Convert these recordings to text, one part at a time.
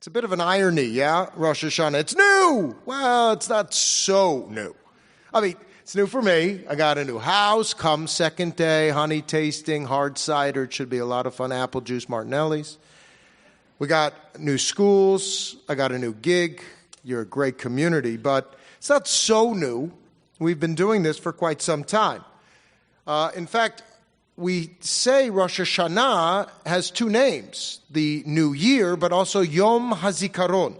a bit of an irony, yeah? Rosh Hashanah. It's new! Well, it's not so new. I mean, it's new for me. I got a new house. Come second day, honey tasting, hard cider. It should be a lot of fun. Apple juice, Martinelli's. We got new schools. I got a new gig. You're a great community, but it's not so new. We've been doing this for quite some time. In fact, we say Rosh Hashanah has two names, the New Year, but also Yom HaZikaron.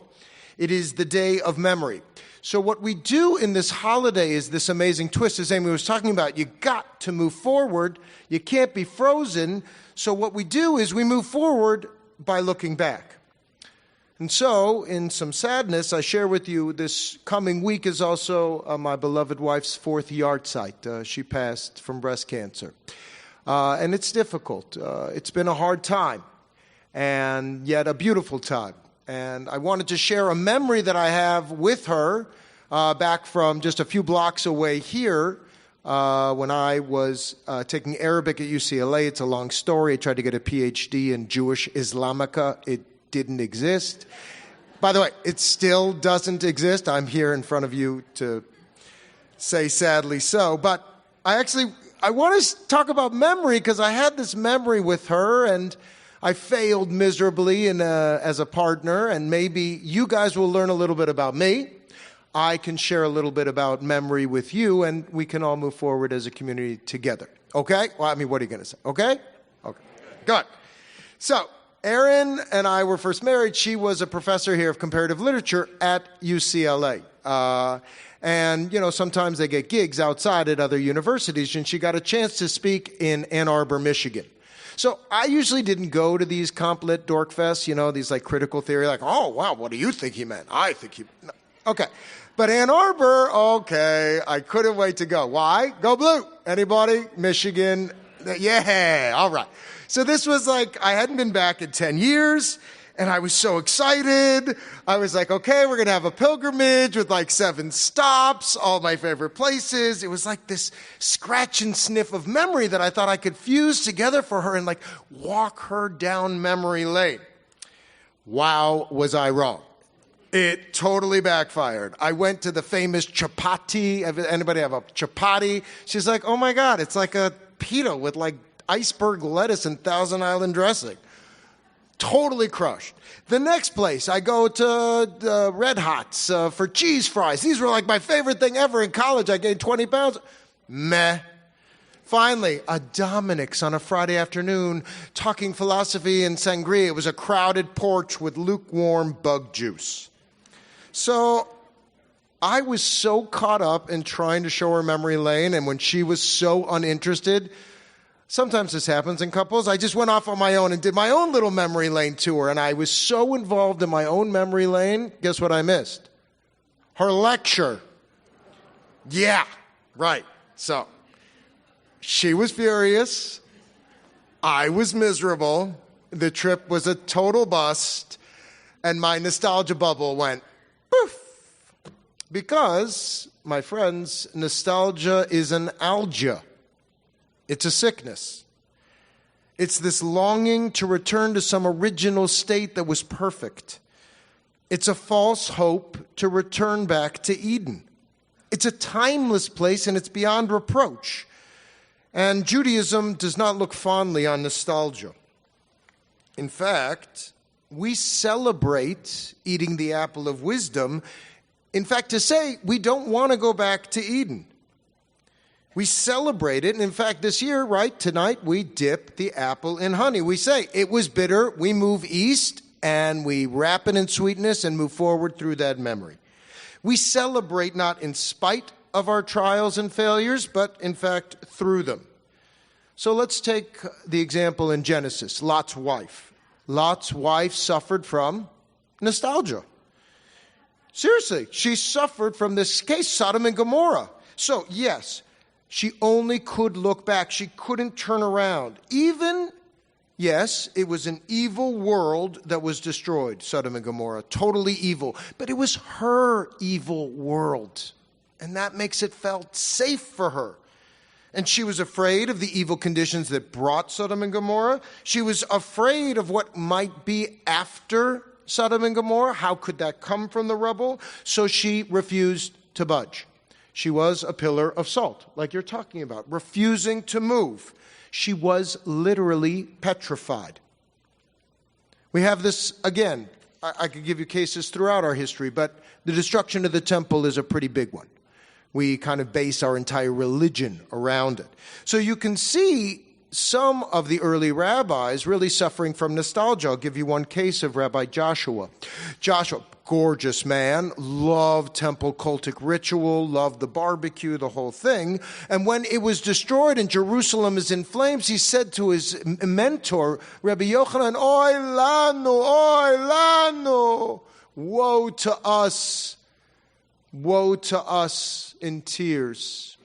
It is the day of memory. So what we do in this holiday is this amazing twist, as Amy was talking about. You got to move forward. You can't be frozen. So what we do is we move forward by looking back. And so, in some sadness, I share with you this coming week is also my beloved wife's 4th yahrzeit. She passed from breast cancer. And it's difficult. It's been a hard time, and yet a beautiful time. And I wanted to share a memory that I have with her back from just a few blocks away here when I was taking Arabic at UCLA. It's a long story. I tried to get a PhD in Jewish Islamica. It didn't exist. By the way, it still doesn't exist. I'm here in front of you to say sadly so. But I want to talk about memory because I had this memory with her and I failed miserably as a partner, and maybe you guys will learn a little bit about me. I can share a little bit about memory with you, and we can all move forward as a community together. Okay? Well, I mean, what are you going to say? Okay? Okay. Good. So, Erin and I were first married. She was a professor here of comparative literature at UCLA. And, you know, sometimes they get gigs outside at other universities, and she got a chance to speak in Ann Arbor, Michigan. So I usually didn't go to these Complet Dork Fests, you know, these like critical theory, like, oh, wow, what do you think he meant? I think he... No. Okay. But Ann Arbor, okay, I couldn't wait to go. Why? Go Blue. Anybody? Michigan? Yeah, all right. So this was like, I hadn't been back in 10 years, and I was so excited. I was like, okay, we're going to have a pilgrimage with like 7 stops, all my favorite places. It was like this scratch and sniff of memory that I thought I could fuse together for her and like walk her down memory lane. Wow, was I wrong. It totally backfired. I went to the famous chapati. Anybody have a chapati? She's like, oh my God, it's like a pita with like iceberg lettuce and Thousand Island dressing. Totally crushed. The next place, I go to Red Hots for cheese fries. These were like my favorite thing ever in college. I gained 20 pounds. Meh. Finally, a Dominic's on a Friday afternoon, talking philosophy and sangria. It was a crowded porch with lukewarm bug juice. So I was so caught up in trying to show her memory lane, and when she was so uninterested, sometimes this happens in couples, I just went off on my own and did my own little memory lane tour, and I was so involved in my own memory lane, guess what I missed? Her lecture. Yeah, right. So, she was furious. I was miserable. The trip was a total bust, and my nostalgia bubble went poof. Because, my friends, nostalgia is an algia. It's a sickness. It's this longing to return to some original state that was perfect. It's a false hope to return back to Eden. It's a timeless place, and it's beyond reproach. And Judaism does not look fondly on nostalgia. In fact, we celebrate eating the apple of wisdom. In fact, to say we don't want to go back to Eden. We celebrate it, and in fact, this year, right, tonight, we dip the apple in honey. We say, it was bitter, we move east, and we wrap it in sweetness and move forward through that memory. We celebrate not in spite of our trials and failures, but in fact, through them. So let's take the example in Genesis, Lot's wife. Lot's wife suffered from nostalgia. Seriously, she suffered from this case, Sodom and Gomorrah. So, yes, she only could look back. She couldn't turn around. Even, yes, it was an evil world that was destroyed, Sodom and Gomorrah, totally evil. But it was her evil world, and that makes it felt safe for her. And she was afraid of the evil conditions that brought Sodom and Gomorrah. She was afraid of what might be after Sodom and Gomorrah. How could that come from the rubble? So she refused to budge. She was a pillar of salt, like you're talking about, refusing to move. She was literally petrified. We have this, again, I could give you cases throughout our history, but the destruction of the temple is a pretty big one. We kind of base our entire religion around it. So you can see some of the early rabbis really suffering from nostalgia. I'll give you one case of Rabbi Joshua. Joshua, gorgeous man, loved temple cultic ritual, loved the barbecue, the whole thing. And when it was destroyed and Jerusalem is in flames, he said to his mentor, Rabbi Yochanan, Oy lanu, woe to us in tears.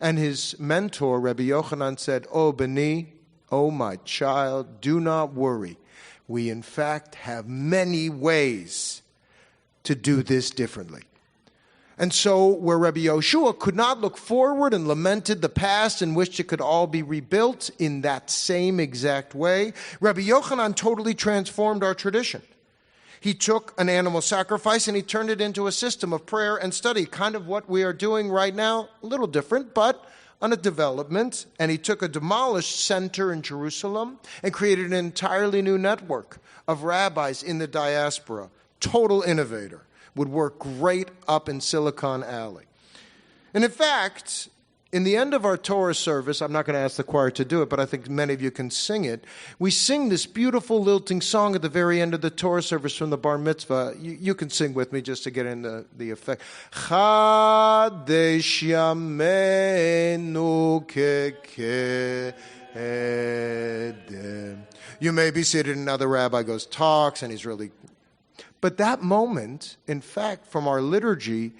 And his mentor, Rabbi Yochanan, said, Oh, Beni, oh, my child, do not worry. We, in fact, have many ways to do this differently. And so, where Rabbi Yoshua could not look forward and lamented the past and wished it could all be rebuilt in that same exact way, Rabbi Yochanan totally transformed our tradition. He took an animal sacrifice and he turned it into a system of prayer and study, kind of what we are doing right now, a little different, but on a development. And he took a demolished center in Jerusalem and created an entirely new network of rabbis in the diaspora. Total innovator. Would work great up in Silicon Alley. And in fact, in the end of our Torah service, I'm not going to ask the choir to do it, but I think many of you can sing it. We sing this beautiful lilting song at the very end of the Torah service from the Bar Mitzvah. You can sing with me just to get in the effect. Chadesh yameinu kekedem. You may be seated, and another rabbi talks, and he's really... But that moment, in fact, from our liturgy,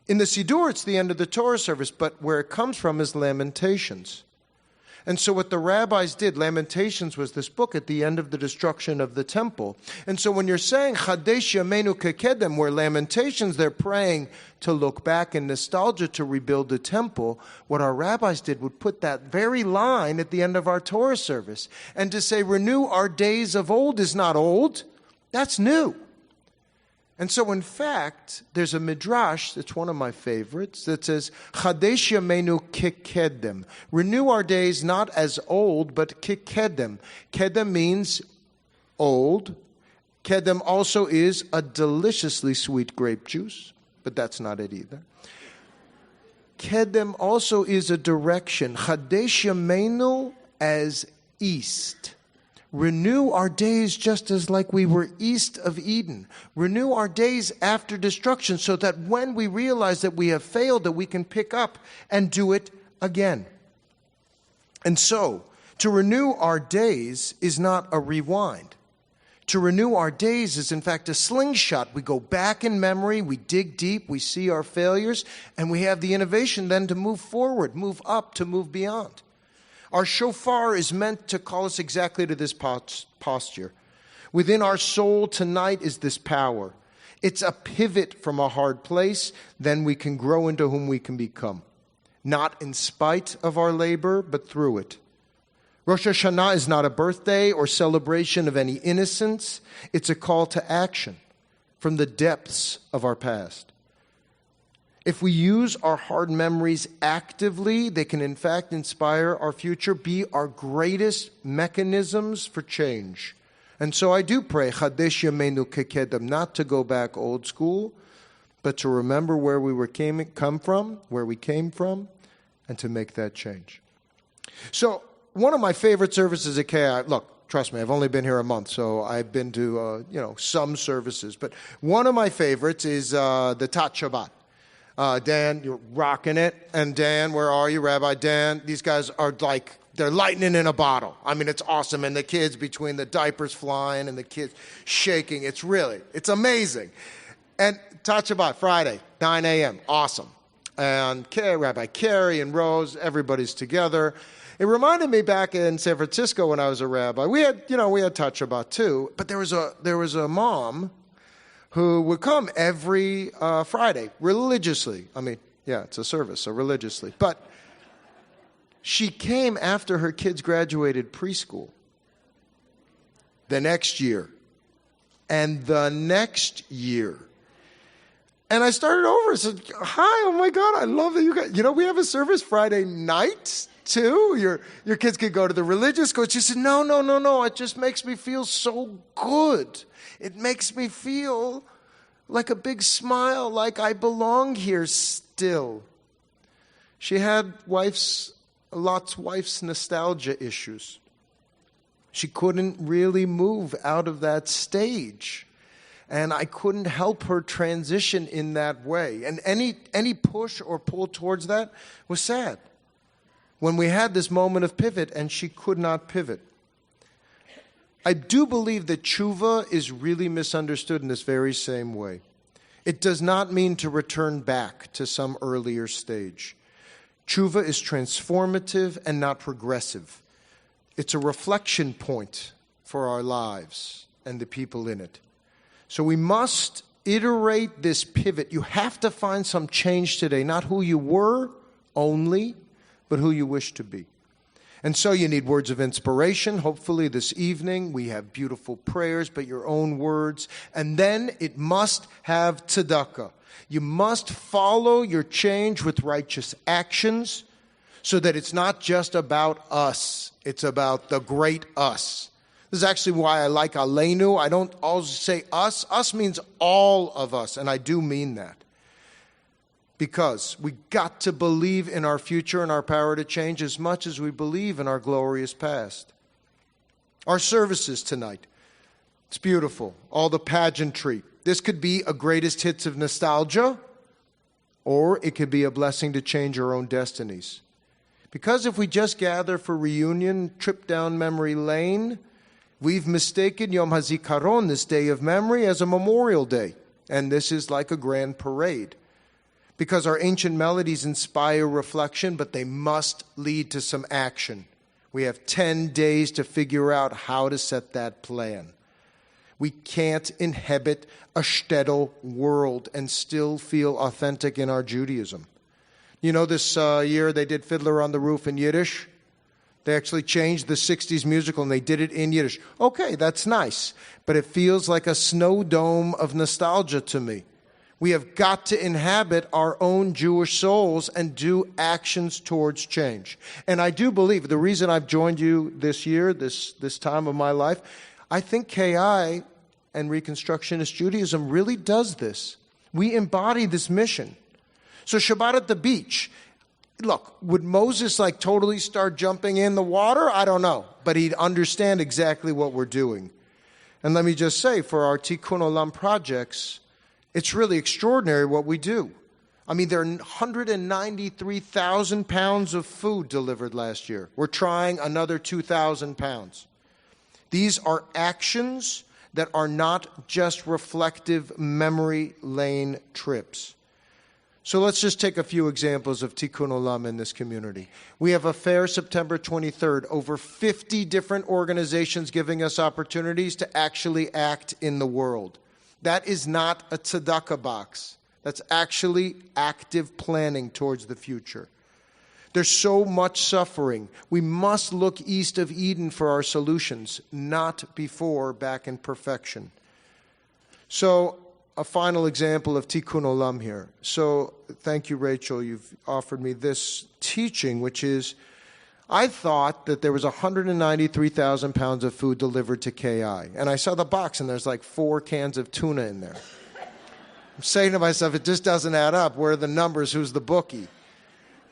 in the Siddur, it's the end of the Torah service, but where it comes from is Lamentations. And so what the rabbis did, Lamentations was this book at the end of the destruction of the temple. And so when you're saying Chadesh Yameinu Kekedem, where Lamentations, they're praying to look back in nostalgia to rebuild the temple, what our rabbis did would put that very line at the end of our Torah service. And to say, renew our days of old is not old, that's new. And so, in fact, there's a midrash that's one of my favorites that says, Chadesh yameinu kekedem. Renew our days not as old, but kekedem. Kedem means old. Kedem also is a deliciously sweet grape juice, but that's not it either. Kedem also is a direction. Chadesh yameinu as east. Renew our days just as like we were east of Eden. Renew our days after destruction so that when we realize that we have failed, that we can pick up and do it again. And so, to renew our days is not a rewind. To renew our days is in fact a slingshot. We go back in memory, we dig deep, we see our failures, and we have the innovation then to move forward, move up, to move beyond. Our shofar is meant to call us exactly to this posture. Within our soul tonight is this power. It's a pivot from a hard place, then we can grow into whom we can become. Not in spite of our labor, but through it. Rosh Hashanah is not a birthday or celebration of any innocence. It's a call to action from the depths of our past. If we use our hard memories actively, they can in fact inspire our future, be our greatest mechanisms for change. And so I do pray, Chadesh Yameinu Kekedem, not to go back old school, but to remember where we came from, and to make that change. So one of my favorite services at Kehillat, look, trust me, I've only been here a month, so I've been to some services, but one of my favorites is the Tat Shabbat. Dan, you're rocking it. And Dan, where are you, Rabbi Dan? These guys are like, they're lightning in a bottle. I mean, it's awesome. And the kids, between the diapers flying and the kids shaking, it's amazing. And Tat Shabbat, Friday, 9 a.m., awesome. And Rabbi Carey and Rose, everybody's together. It reminded me back in San Francisco when I was a rabbi. We had Tat Shabbat too, but there was a mom who would come every Friday, religiously. I mean, yeah, it's a service, so religiously. But she came after her kids graduated preschool the next year and the next year. And I started over and said, hi, oh my God, I love that you guys, we have a service Friday night too. Your kids could go to the religious school. She said, no, it just makes me feel so good. It makes me feel like a big smile, like I belong here still. She had Lot's wife's nostalgia issues. She couldn't really move out of that stage. And I couldn't help her transition in that way. And any push or pull towards that was sad. When we had this moment of pivot and she could not pivot. I do believe that tshuva is really misunderstood in this very same way. It does not mean to return back to some earlier stage. Tshuva is transformative and not progressive. It's a reflection point for our lives and the people in it. So we must iterate this pivot. You have to find some change today, not who you were only, but who you wish to be. And so you need words of inspiration. Hopefully this evening we have beautiful prayers, but your own words. And then it must have tzedakah. You must follow your change with righteous actions so that it's not just about us. It's about the great us. This is actually why I like Aleinu. I don't always say us. Us means all of us, and I do mean that. Because we got to believe in our future and our power to change as much as we believe in our glorious past. Our services tonight, it's beautiful. All the pageantry. This could be a greatest hits of nostalgia, or it could be a blessing to change our own destinies. Because if we just gather for reunion, trip down memory lane, we've mistaken Yom HaZikaron, this day of memory, as a memorial day. And this is like a grand parade. Because our ancient melodies inspire reflection, but they must lead to some action. We have 10 days to figure out how to set that plan. We can't inhabit a shtetl world and still feel authentic in our Judaism. This year they did Fiddler on the Roof in Yiddish. They actually changed the 60s musical and they did it in Yiddish. Okay, that's nice, but it feels like a snow dome of nostalgia to me. We have got to inhabit our own Jewish souls and do actions towards change. And I do believe, the reason I've joined you this year, this time of my life, I think KI and Reconstructionist Judaism really does this. We embody this mission. So Shabbat at the beach. Look, would Moses totally start jumping in the water? I don't know. But he'd understand exactly what we're doing. And let me just say, for our Tikkun Olam projects, it's really extraordinary what we do. I mean, there are 193,000 pounds of food delivered last year. We're trying another 2,000 pounds. These are actions that are not just reflective memory lane trips. So let's just take a few examples of Tikkun Olam in this community. We have a fair September 23rd, over 50 different organizations giving us opportunities to actually act in the world. That is not a tzedakah box. That's actually active planning towards the future. There's so much suffering. We must look east of Eden for our solutions, not before back in perfection. So, a final example of Tikkun Olam here. So, thank you, Rachel. You've offered me this teaching, which is, I thought that there was 193,000 pounds of food delivered to KI. And I saw the box, and there's 4 cans of tuna in there. I'm saying to myself, it just doesn't add up. Where are the numbers? Who's the bookie?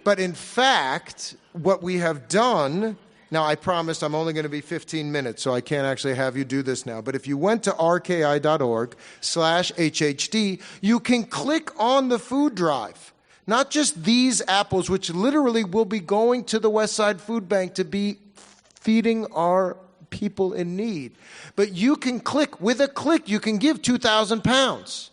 But in fact, what we have done, now I promised I'm only going to be 15 minutes, so I can't actually have you do this now. But if you went to rki.org/HHD, you can click on the food drive. Not just these apples, which literally will be going to the West Side Food Bank to be feeding our people in need. But you can click, with a click, you can give 2,000 pounds.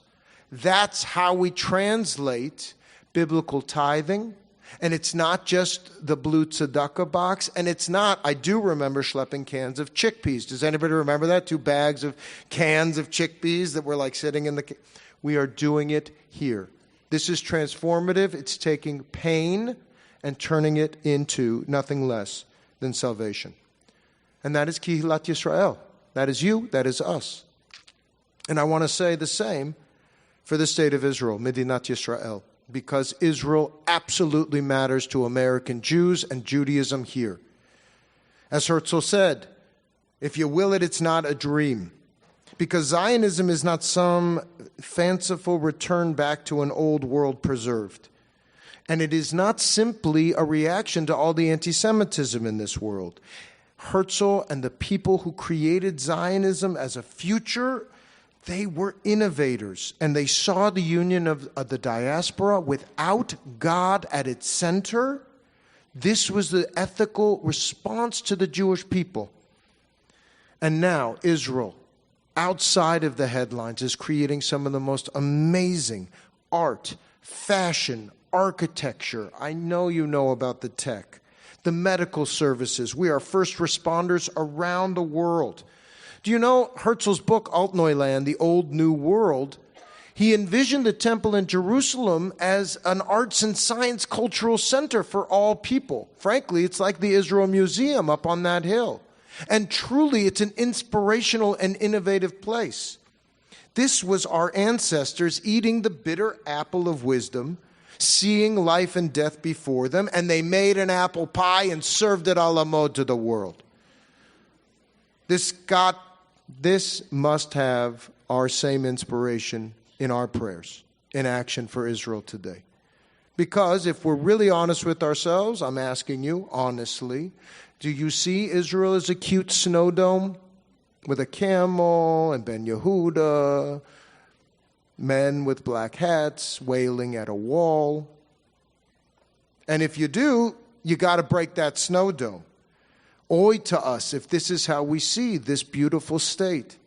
That's how we translate biblical tithing. And it's not just the blue tzedakah box. And it's not, I do remember schlepping cans of chickpeas. Does anybody remember that? 2 bags of cans of chickpeas that were sitting in the... We are doing it here. This is transformative. It's taking pain and turning it into nothing less than salvation. And that is Kehillat Yisrael. That is you. That is us. And I want to say the same for the state of Israel, Medinat Yisrael, because Israel absolutely matters to American Jews and Judaism here. As Herzl said, if you will it, it's not a dream. Because Zionism is not some fanciful return back to an old world preserved. And it is not simply a reaction to all the anti-Semitism in this world. Herzl and the people who created Zionism as a future, they were innovators. And they saw the union of the diaspora without God at its center. This was the ethical response to the Jewish people. And now Israel, outside of the headlines, is creating some of the most amazing art, fashion, architecture. I know you know about the tech, the medical services. We are first responders around the world. Do you know Herzl's book, Altneuland, The Old New World? He envisioned the temple in Jerusalem as an arts and science cultural center for all people. Frankly, it's like the Israel Museum up on that hill. And truly, it's an inspirational and innovative place. This was our ancestors eating the bitter apple of wisdom, seeing life and death before them, and they made an apple pie and served it a la mode to the world. This must have our same inspiration in our prayers, in action for Israel today. Because if we're really honest with ourselves, I'm asking you honestly, do you see Israel as a cute snow dome with a camel and Ben Yehuda, men with black hats wailing at a wall? And if you do, you got to break that snow dome. Oy to us if this is how we see this beautiful state.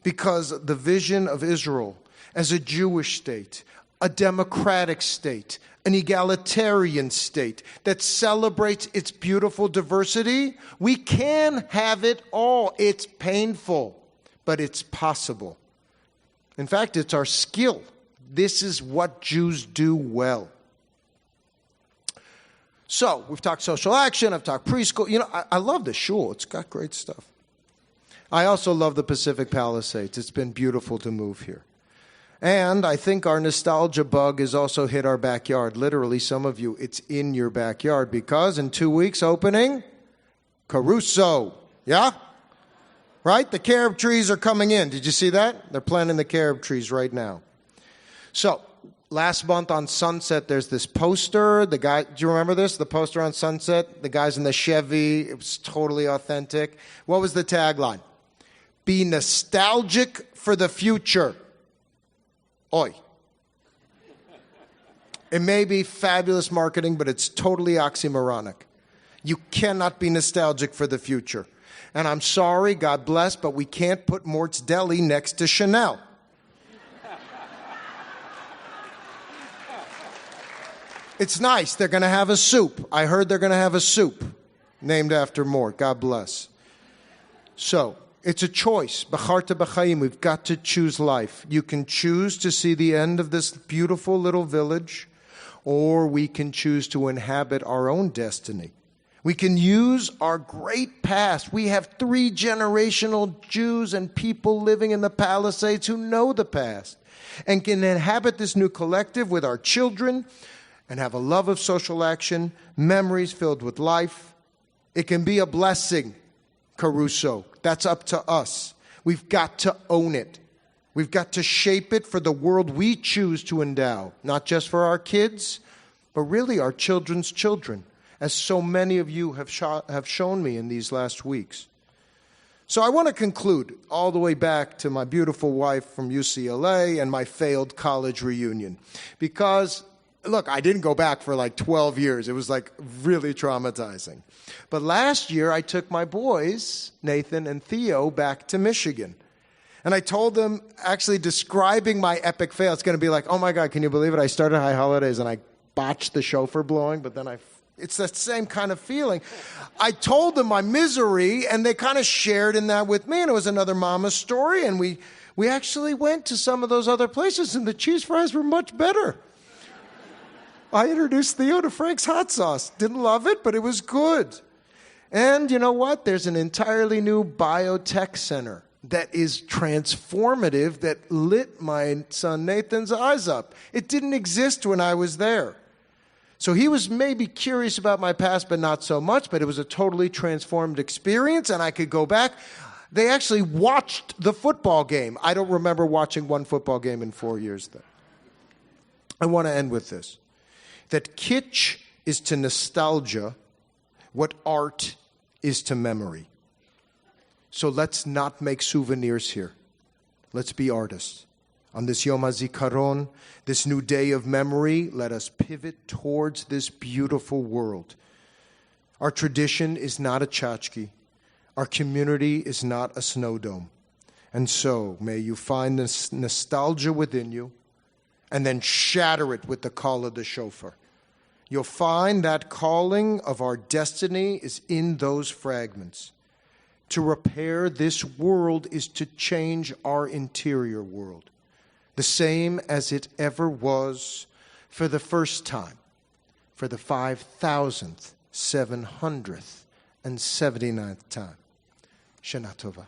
Because the vision of Israel as a Jewish state, a democratic state, an egalitarian state that celebrates its beautiful diversity, we can have it all. It's painful, but it's possible. In fact, it's our skill. This is what Jews do well. So, we've talked social action, I've talked preschool. You know, I love the shul. It's got great stuff. I also love the Pacific Palisades. It's been beautiful to move here. And I think our nostalgia bug has also hit our backyard. Literally, some of you, it's in your backyard because in 2 weeks opening, Caruso. Yeah? Right? The carob trees are coming in. Did you see that? They're planting the carob trees right now. So, last month on Sunset, there's this poster. The guy, do you remember this? The poster on Sunset? The guy's in the Chevy. It was totally authentic. What was the tagline? Be nostalgic for the future. Oi. It may be fabulous marketing, but it's totally oxymoronic. You cannot be nostalgic for the future. And I'm sorry, God bless, but we can't put Mort's Deli next to Chanel. It's nice. They're going to have a soup. I heard they're going to have a soup named after Mort. God bless. So, it's a choice. B'charta b'chaim. We've got to choose life. You can choose to see the end of this beautiful little village, or we can choose to inhabit our own destiny. We can use our great past. We have 3 generational Jews and people living in the Palisades who know the past and can inhabit this new collective with our children and have a love of social action, memories filled with life. It can be a blessing, Caruso. That's up to us. We've got to own it. We've got to shape it for the world we choose to endow, not just for our kids, but really our children's children, as so many of you have shown me in these last weeks. So I want to conclude all the way back to my beautiful wife from UCLA and my failed college reunion. Because, look, I didn't go back for like 12 years. It was like really traumatizing. But last year, I took my boys, Nathan and Theo, back to Michigan. And I told them, actually describing my epic fail, it's going to be like, oh my God, can you believe it? I started High Holidays and I botched the shofar blowing, but then it's the same kind of feeling. I told them my misery, and they kind of shared in that with me, and it was another mama story, and we actually went to some of those other places, and the cheese fries were much better. I introduced Theo to Frank's hot sauce. Didn't love it, but it was good. And you know what? There's an entirely new biotech center that is transformative, that lit my son Nathan's eyes up. It didn't exist when I was there. So he was maybe curious about my past, but not so much, but it was a totally transformed experience, and I could go back. They actually watched the football game. I don't remember watching one football game in 4 years then. I want to end with this, that kitsch is to nostalgia what art is to memory. So let's not make souvenirs here. Let's be artists. On this Yom HaZikaron, this new day of memory, let us pivot towards this beautiful world. Our tradition is not a tchotchke. Our community is not a snow dome. And so may you find this nostalgia within you and then shatter it with the call of the shofar. You'll find that calling of our destiny is in those fragments. To repair this world is to change our interior world, the same as it ever was for the first time, for the 5,779th time. Shana Tova.